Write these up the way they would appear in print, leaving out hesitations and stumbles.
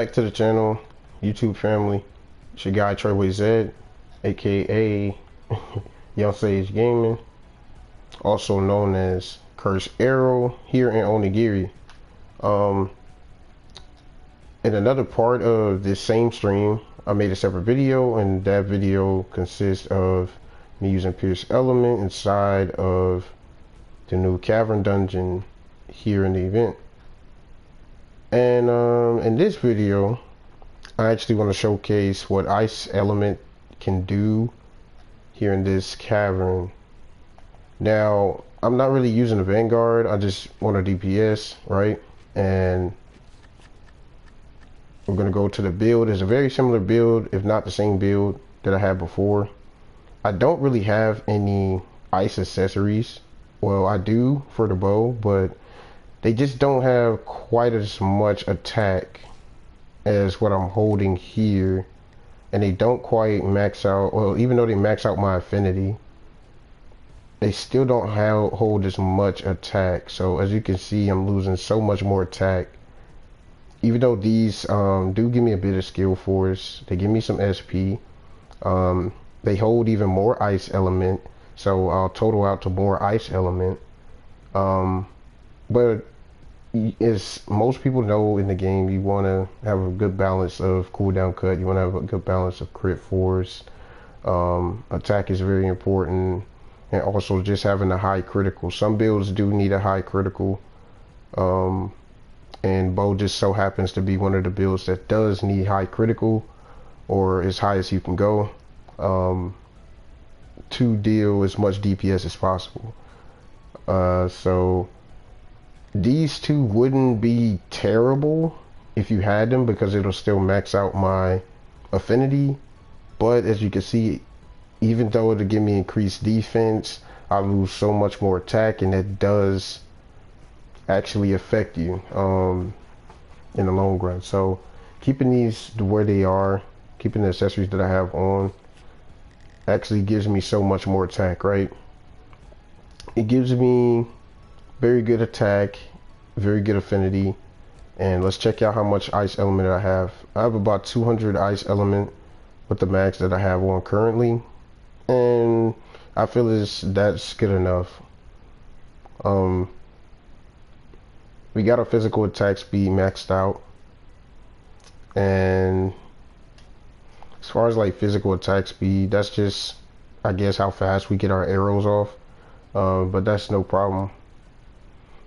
Back to the channel, YouTube family. It's your guy TreyWayZette, aka Young Sage Gaming, also known as Curse Arrow here in Onigiri. Um, in another part of this same stream, I made a separate video, and that video consists of me using Pierce Element inside of the new Cavern dungeon here in the event. And in this video, I actually want to showcase what Ice Element can do here in this cavern. Now, I'm not really using the Vanguard, I just want a DPS, right? And we're going to go to the build. It's a very similar build, if not the same build that I had before. I don't really have any ice accessories. Well, I do for the bow, but they just don't have quite as much attack as what I'm holding here, and they don't quite max out. Well, even though they max out my affinity, they still don't hold as much attack. So as you can see, I'm losing so much more attack, even though these do give me a bit of skill force. They give me some SP. They hold even more ice element, so I'll total out to more ice element. But as most people know in the game, you want to have a good balance of cooldown cut. You want to have a good balance of crit force. Attack is very important, and also just having a high critical. Some builds do need a high critical, and bow just so happens to be one of the builds that does need high critical, or as high as you can go, to deal as much DPS as possible. So these two wouldn't be terrible if you had them, because it'll still max out my affinity. But as you can see, even though it'll give me increased defense, I lose so much more attack, and it does actually affect you in the long run. So keeping these where they are, keeping the accessories that I have on, actually gives me so much more attack, right? It gives me very good attack, very good affinity. And let's check out how much ice element I have. I have about 200 ice element with the max that I have on currently, and I feel that's good enough. We got our physical attack speed maxed out, and as far as like physical attack speed, that's just, I guess, how fast we get our arrows off. But that's no problem.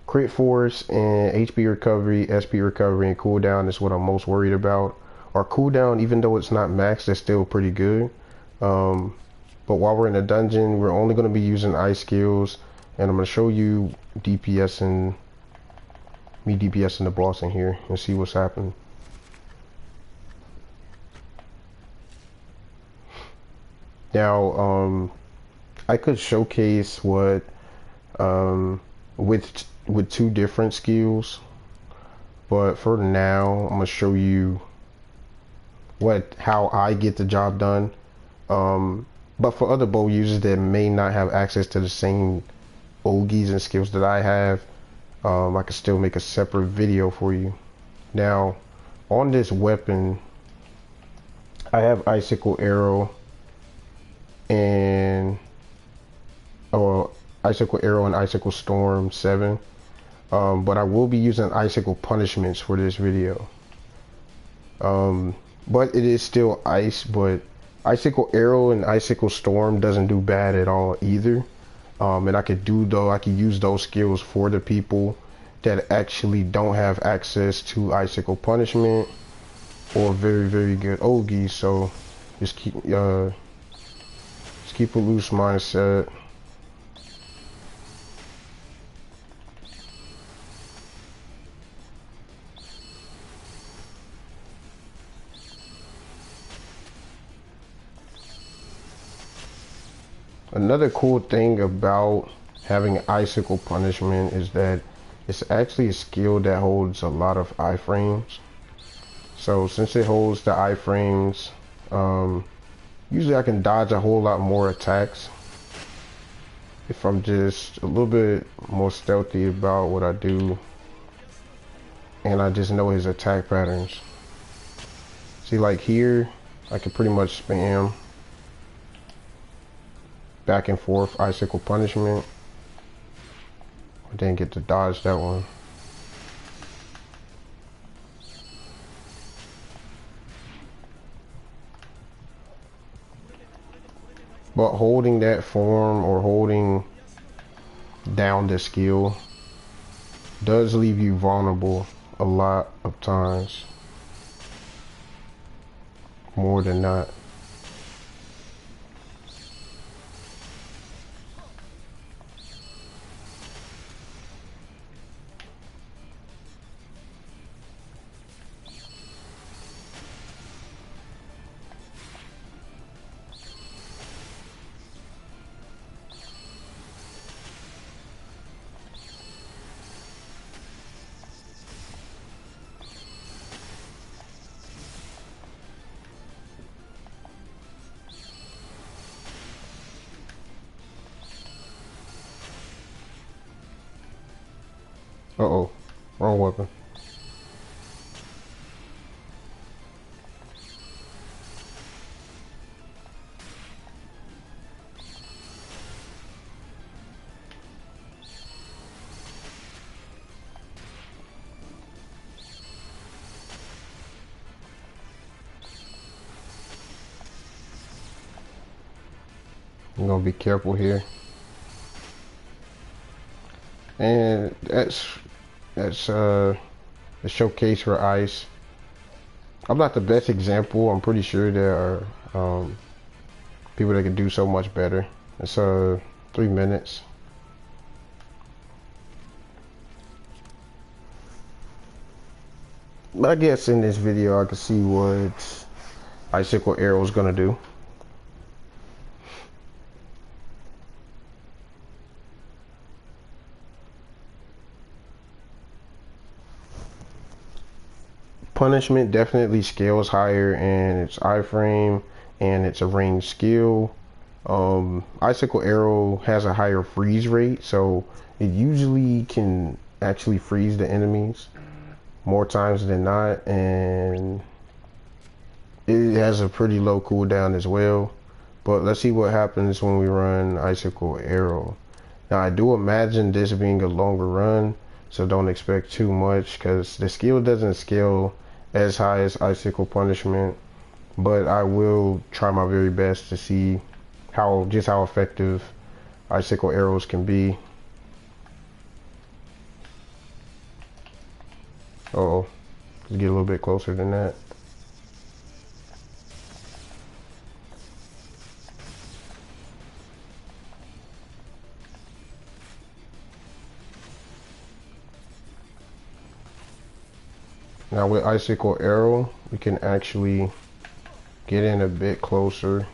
Crit force and HP recovery, SP recovery, and cooldown is what I'm most worried about. Our cooldown, even though it's not maxed, is still pretty good. But while we're in the dungeon, we're only going to be using ice skills, and I'm going to show you DPSing the boss in here and see what's happening. Now, I could showcase what with two different skills, but for now I'm gonna show you how I get the job done. But for other bow users that may not have access to the same ogies and skills that I have, I can still make a separate video for you. Now, on this weapon, I have Icicle Arrow and Icicle Arrow and Icicle Storm 7. But I will be using Icicle Punishments for this video. But it is still ice, but Icicle Arrow and Icicle Storm doesn't do bad at all either. And I could use those skills for the people that actually don't have access to Icicle Punishment or very, very good Ogi. So just keep a loose mindset. Another cool thing about having Icicle Punishment is that it's actually a skill that holds a lot of iframes. So since it holds the iframes, usually I can dodge a whole lot more attacks if I'm just a little bit more stealthy about what I do, and I just know his attack patterns. See, like here, I can pretty much spam back and forth icicle punishment. I didn't get to dodge that one. But holding that form or holding down the skill does leave you vulnerable a lot of times. More than not. Uh-oh, wrong weapon. I'm gonna be careful here. And that's a showcase for ice. I'm not the best example. I'm pretty sure there are people that can do so much better. It's 3 minutes. But I guess in this video I can see what icicle arrow is gonna do. Punishment definitely scales higher in its iframe and it's a ranged skill. Icicle arrow has a higher freeze rate, so it usually can actually freeze the enemies more times than not, and it has a pretty low cooldown as well. But let's see what happens when we run icicle arrow. Now I do imagine this being a longer run, so don't expect too much because the skill doesn't scale as high as icicle punishment, but I will try my very best to see how effective icicle arrows can be. Uh-oh, let's get a little bit closer than that. Now with icicle arrow, we can actually get in a bit closer.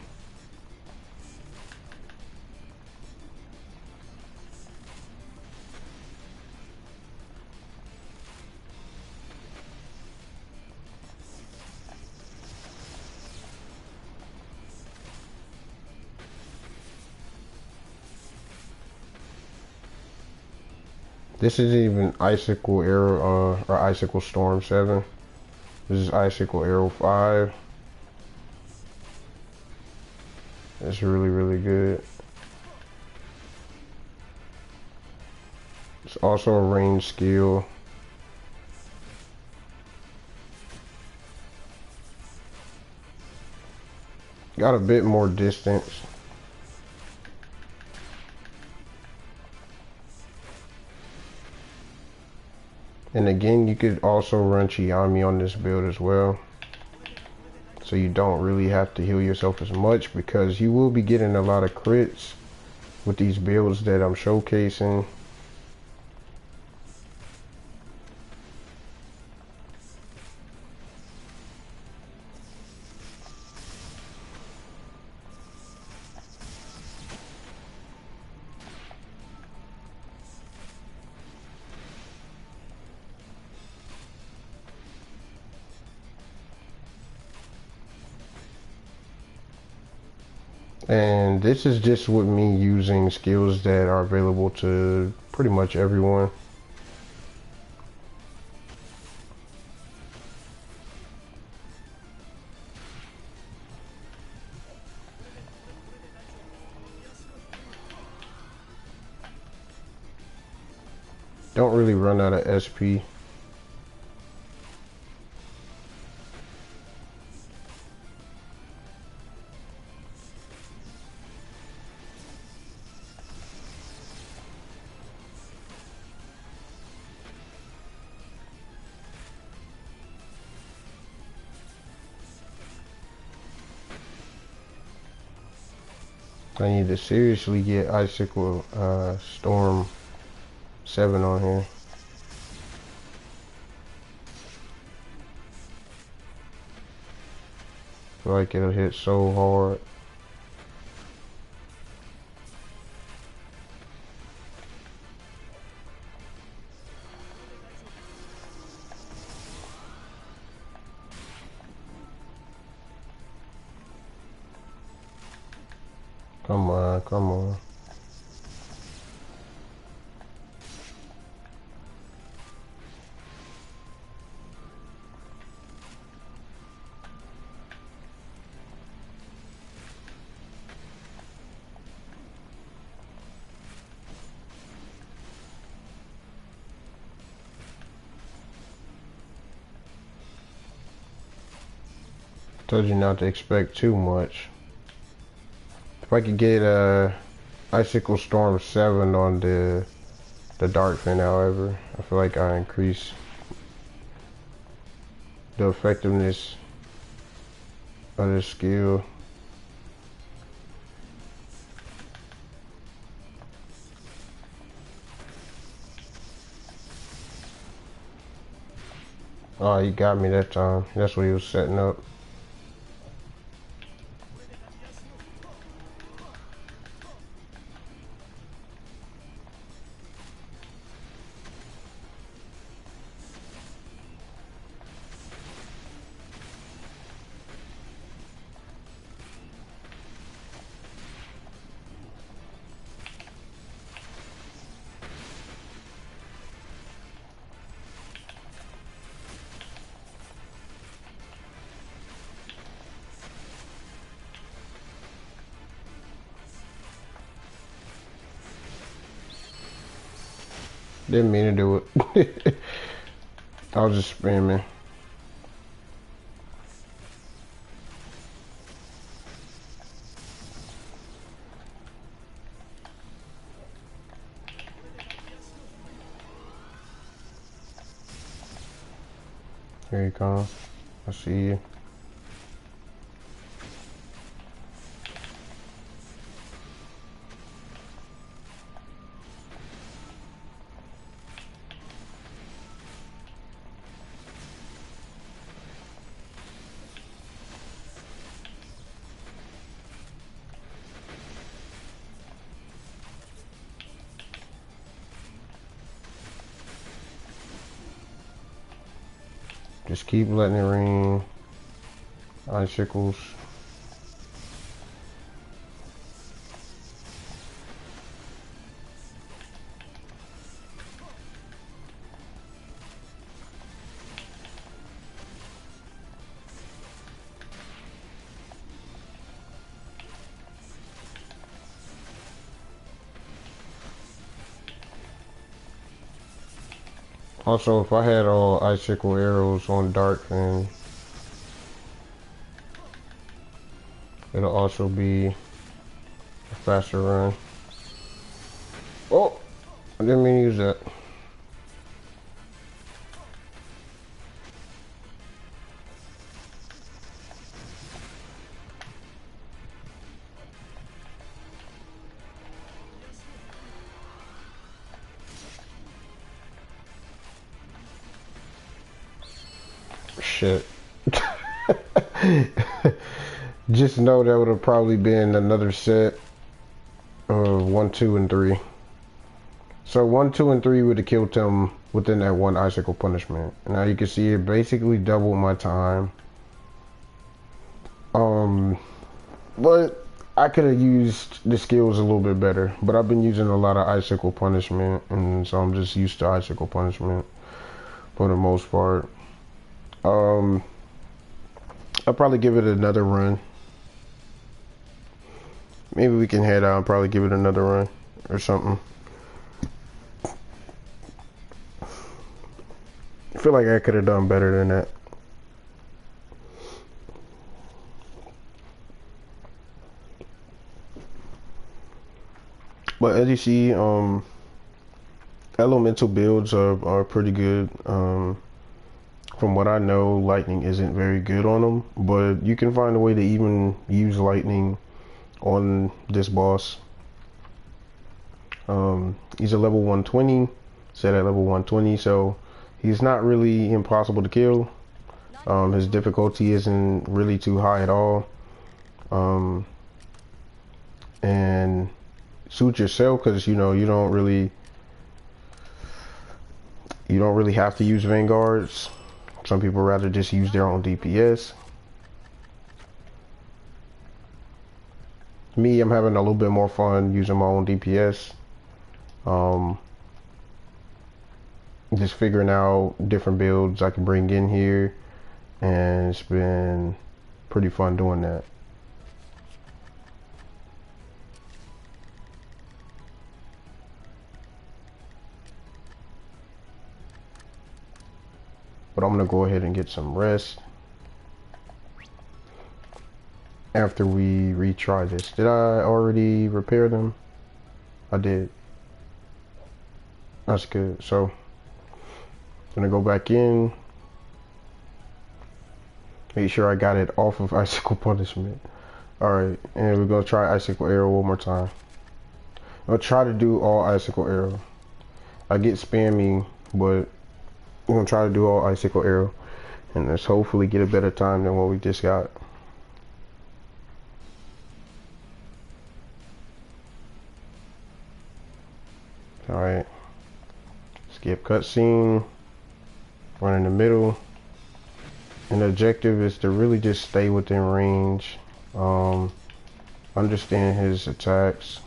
This is even icicle arrow or icicle storm 7. This is icicle arrow 5. It's really good. It's also a ranged skill. Got a bit more distance. And again, you could also run Chiami on this build as well. So you don't really have to heal yourself as much because you will be getting a lot of crits with these builds that I'm showcasing. And this is just with me using skills that are available to pretty much everyone. Don't really run out of SP. I need to seriously get Icicle Storm 7 on here. I feel like it'll hit so hard. Come on, come on. Told you not to expect too much. If I could get Icicle Storm 7 on the Dark Fin, however, I feel like I increase the effectiveness of this skill. Oh, he got me that time. That's what he was setting up. Didn't mean to do it. I was just spamming. Here you come. I see you. Just keep letting it rain. Icicles. Also, if I had all icicle arrows on Dark Fin, it'll also be a faster run. Oh, I didn't mean to use that. Shit. Just know that would have probably been another set of 1, 2, and 3. So 1, 2, and 3 would have killed him within that one icicle punishment. Now you can see it basically doubled my time. But I could have used the skills a little bit better. But I've been using a lot of icicle punishment, and so I'm just used to icicle punishment for the most part. I'll probably give it another run. Maybe we can head out and probably give it another run or something. I feel like I could have done better than that. But as you see, elemental builds are pretty good. From what I know, lightning isn't very good on them, but you can find a way to even use lightning on this boss. He's a level 120, set at level 120, so he's not really impossible to kill. His difficulty isn't really too high at all. And suit yourself, because you know you don't really have to use vanguards. Some people rather just use their own DPS. Me, I'm having a little bit more fun using my own DPS. Just figuring out different builds I can bring in here, and it's been pretty fun doing that. But I'm gonna go ahead and get some rest after we retry this. Did I already repair them? I did. That's good. So I'm gonna go back in, make sure I got it off of icicle punishment. Alright, and we're gonna try icicle arrow one more time. I'll try to do all icicle arrow. I get spammy, but we're gonna try to do all icicle arrow, and let's hopefully get a better time than what we just got. Alright, skip cutscene, run in the middle, and the objective is to really just stay within range, understand his attacks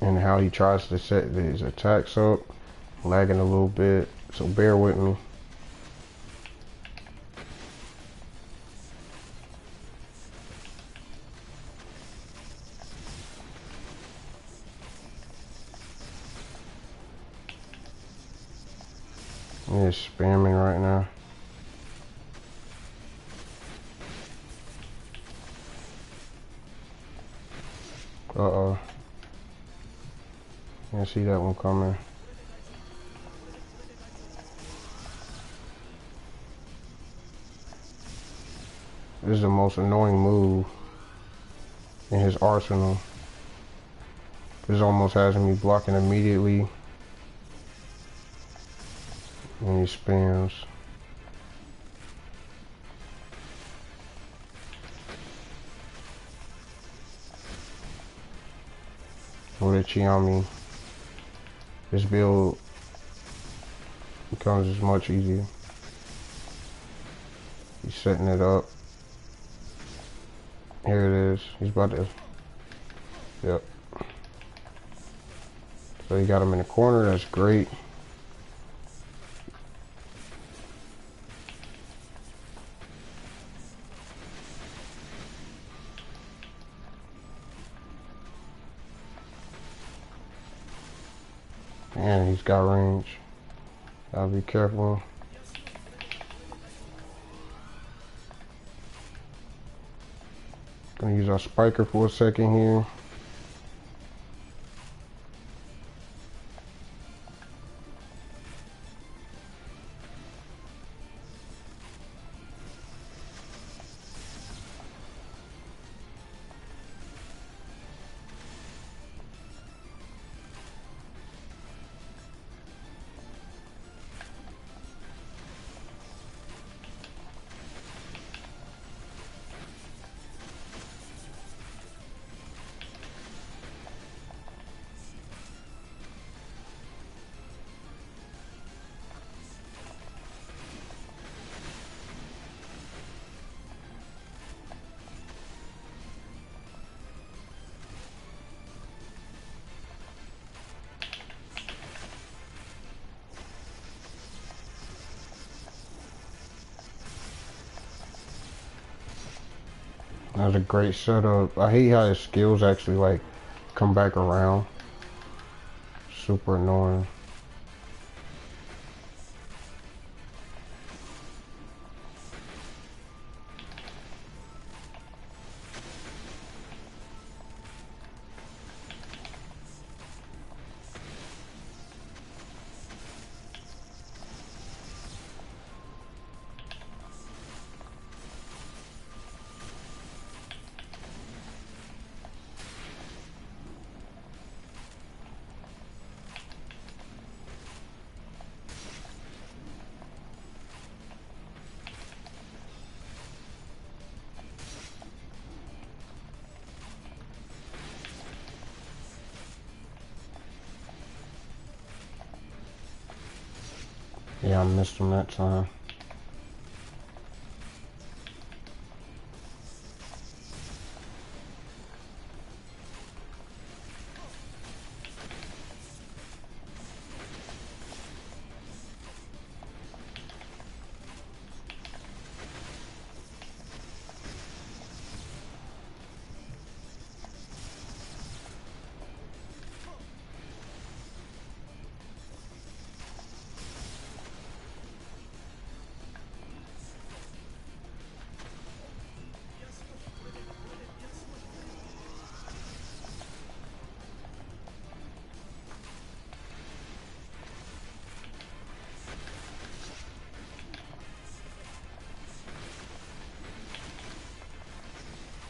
and how he tries to set his attacks up. Lagging a little bit, so bear with me. It's spamming right now. Uh-oh. Can't see that one coming. This is the most annoying move in his arsenal. This almost has me blocking immediately when he spams. With a Chiami, this build becomes as much easier. He's setting it up. Here it is. He's about to. Yep. So you got him in the corner. That's great. And he's got range. Gotta be careful. Gonna use our spiker for a second here. That was a great setup. I hate how his skills actually like come back around. Super annoying. Yeah, I missed him that time.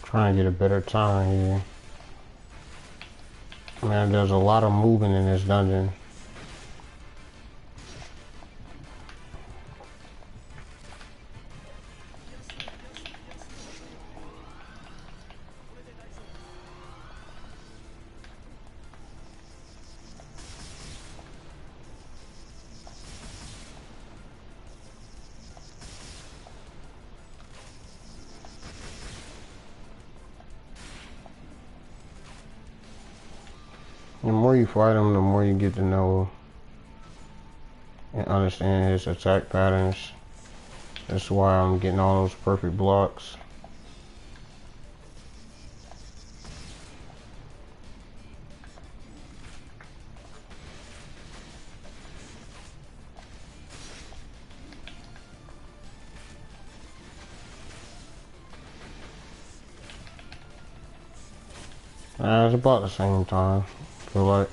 Trying to get a better time here. Man, there's a lot of moving in this dungeon. The more you fight him, the more you get to know and understand his attack patterns. That's why I'm getting all those perfect blocks. It's about the same time, I feel like.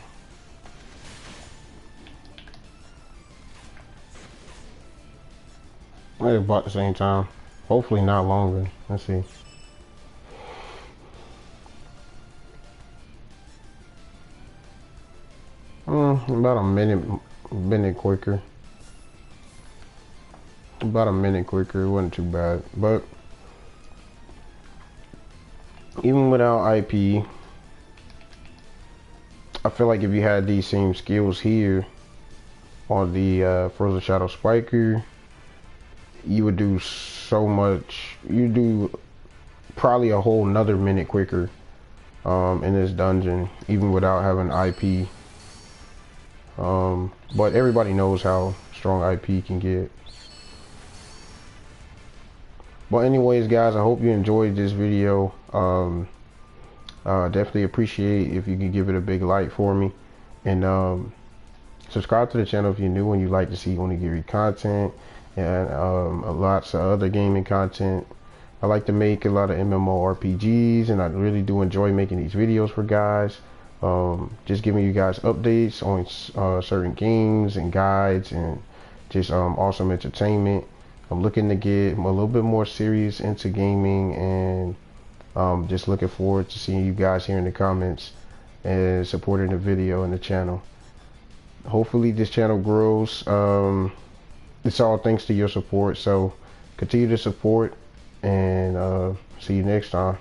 Maybe about the same time. Hopefully not longer. Let's see. About a minute quicker. About a minute quicker. It wasn't too bad. But even without IP, I feel like if you had these same skills here on the Frozen Shadow Spiker, you would do so much. You do probably a whole nother minute quicker in this dungeon, even without having IP. But everybody knows how strong IP can get. But anyways, guys, I hope you enjoyed this video. Definitely appreciate if you could give it a big like for me, and subscribe to the channel if you're new and you like to see Onigiri content and lots of other gaming content. I like to make a lot of MMORPGs, and I really do enjoy making these videos for guys. Just giving you guys updates on certain games and guides and just awesome entertainment. I'm looking to get a little bit more serious into gaming, and just looking forward to seeing you guys here in the comments and supporting the video and the channel. Hopefully this channel grows. It's all thanks to your support, so continue to support, and see you next time.